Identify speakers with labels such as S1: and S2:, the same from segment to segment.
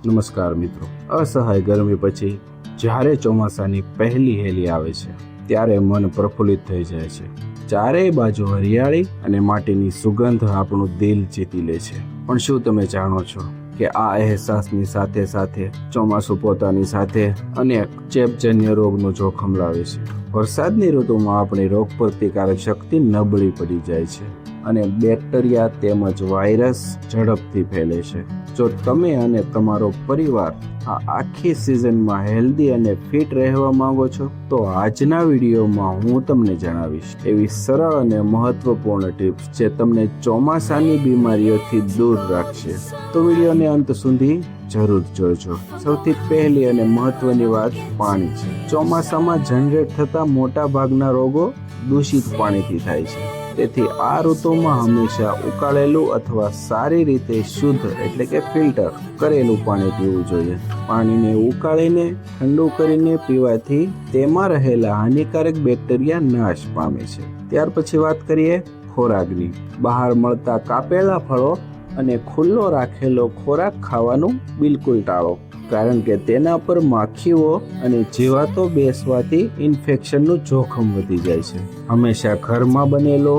S1: નમસ્કાર મિત્રો, અસહાય ગરમી પછી જ્યારે ચોમાસાની પહેલી હેલી આવે છે ત્યારે મન પ્રફુલ્લિત થઈ જાય છે. ચારેય બાજુ હરિયાળી અને માટીની સુગંધ આપણું દિલ જીતી લે છે. પણ શું તમે જાણો છો કે આ અહેસાસની સાથે સાથે ચોમાસું પોતાની સાથે અનેક ચેપજન્ય રોગનું જોખમ લાવે છે. વરસાદની ઋતુમાં આપણી રોગ પ્રતિકારક શક્તિ નબળી પડી જાય છે અને બેક્ટેરિયા તેમજ વાયરસ ઝડપથી ફેલે છે. જો તમે અને તમારો પરિવાર આ આખી સિઝનમાં હેલ્ધી અને ફિટ રહેવા માંગો છો તો આજના વિડીયોમાં હું તમને જણાવીશ એવી સરળ અને મહત્વપૂર્ણ ટિપ્સ જે તમને ચોમાસાની બીમારીઓથી દૂર રાખશે. તો વિડીયોને અંત સુધી જરૂર જોજો. સૌથી પહેલી અને મહત્વની વાત પાણી છે. ચોમાસામાં જનરેટ થતા મોટા ભાગના રોગો દૂષિત પાણીથી થાય છે. તેથી આ ઋતુમાં હંમેશા ઉકાળેલું અથવા સારી રીતે શુદ્ધ એટલે કે ફિલ્ટર કરેલું પાણી પીવું જોઈએ. પાણીને ઉકાળીને ઠંડુ કરીને પીવાથી તેમાં રહેલા હાનિકારક બેક્ટેરિયા નાશ પામે છે. ત્યાર પછી વાત કરીએ ખોરાકની. બહાર મળતા કાપેલા ફળો અને ખુલ્લો રાખેલો ખોરાક ખાવાનું બિલકુલ ટાળો, કારણ કે તેના પર માખીઓ અને જીવાતો બેસવાથી ઇન્ફેક્શનનું જોખમ વધી જાય છે. હંમેશા ઘરમાં બનેલો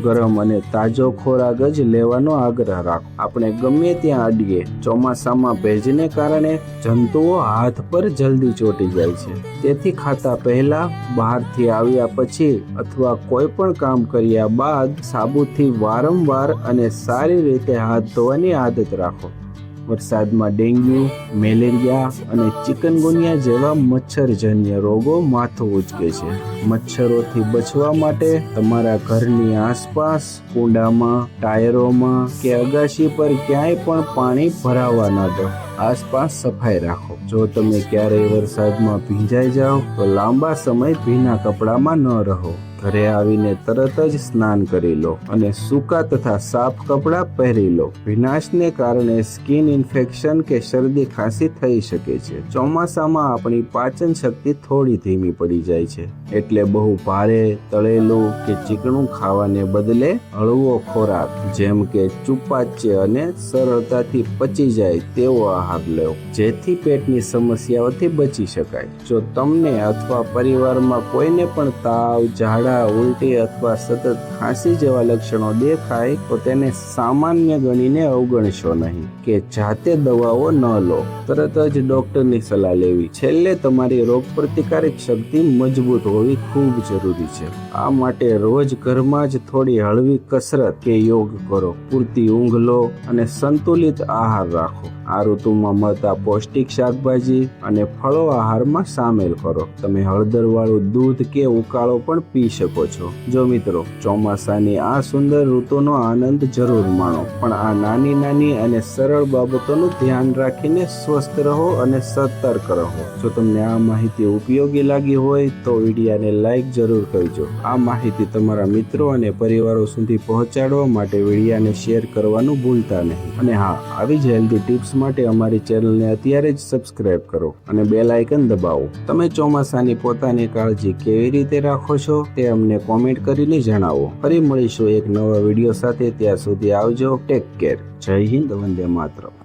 S1: ગરમ અને તાજો ખોરાક જ લેવાનો આગ્રહ રાખો. આપણે ગમે ત્યાં અડીએ, ચોમાસામાં ભેજને કારણે જંતુઓ હાથ પર જલ્દી ચોંટી જાય છે. તેથી ખાતા પહેલા, બહારથી આવ્યા પછી અથવા કોઈ પણ કામ કર્યા બાદ સાબુથી વારંવાર અને સારી રીતે હાથ ધોવાની આદત રાખો. વરસાદમાં ડેન્ગ્યુ, મેલેરિયા અને ચિકનગુનિયા જેવા મચ્છરજન્ય રોગો માથું ઉચકે છે. મચ્છરોથી બચવા માટે તમારા ઘરની આસપાસ, કુંડામાં, ટાયરોમાં કે અગાશી પર ક્યાંય પણ પાણી ભરાવા ન દો. આસપાસ સફાઈ રાખો. જો તમે ક્યારેય વરસાદમાં ભીંજાઈ જાઓ તો લાંબા સમય ભીના કપડામાં ન રહો. ઘરે આવીને તરત જ સ્નાન કરી લો અને સૂકા તથા સાફ કપડાં પહેરી લો. ભીનાશને કારણે સ્કિન ઇન્ફેક્શન કે શરદી ખાંસી થઈ શકે છે. ચોમાસામાં આપણી પાચન શક્તિ થોડી ધીમી પડી જાય છે, એટલે બહુ ભારે તળેલું કે ચીકણું ખાવાને બદલે હળવો ખોરાક જેમ કે ચુપાચ્ય અને સરળતાથી પચી જાય તેવો આહાર લો, જેથી પેટની સમસ્યાઓથી બચી શકાય. જો તમને અથવા પરિવારમાં કોઈને પણ તાવ, ઝાડા, ઉલટી અથવા સતત ખાંસી જેવા લક્ષણો દેખાય તો તેને સામાન્ય ગણીને અવગણશો નહીં કે જાતે દવાઓ ન લો. તરત જ ડોક્ટરની સલાહ લેવી. છેલ્લે તમારી રોગ પ્રતિકારક શક્તિ મજબૂત હોવી ખૂબ જરૂરી છે. આ માટે રોજ ઘરમાં જ થોડી હળવી કસરત કે યોગ કરો, પૂરતી ઊંઘ લો અને સંતુલિત આહાર રાખો. આ ઋતુમાં મળતા પૌષ્ટિક શાકભાજી અને ફળો આહારમાં સામેલ કરો. તમે હળદરવાળું દૂધ કે ઉકાળો પણ પી શકો છો. જો મિત્રો, ચોમાસાની આ સુંદર ઋતુનો આનંદ જરૂર માણો, પણ આ નાની નાની અને સરળ બાબતોનું ધ્યાન રાખીને સ્વસ્થ રહો અને સતર્ક રહો. જો તમને આ માહિતી ઉપયોગી લાગી હોય તો વિડીયોને લાઈક જરૂર કરજો. આ માહિતી તમારા મિત્રો અને પરિવારો સુધી પહોંચાડવા માટે વિડીયોને શેર કરવાનું ભૂલતા નહીં. અને હા, આવી જ હેલ્ધી ટિપ્સ માટે અમારી ચેનલને અત્યારે જ સબસ્ક્રાઇબ કરો અને બેલ આઇકન દબાવો. તમે ચોમાસાની પોતાની કાળજી કેવી રીતે રાખો છો તે અમને કોમેન્ટ કરીને જણાવો. ફરી મળીશું એક નવા વિડીયો સાથે. ત્યાં સુધી આવજો. Take care. જય હિન્દ. વંદે માતરમ.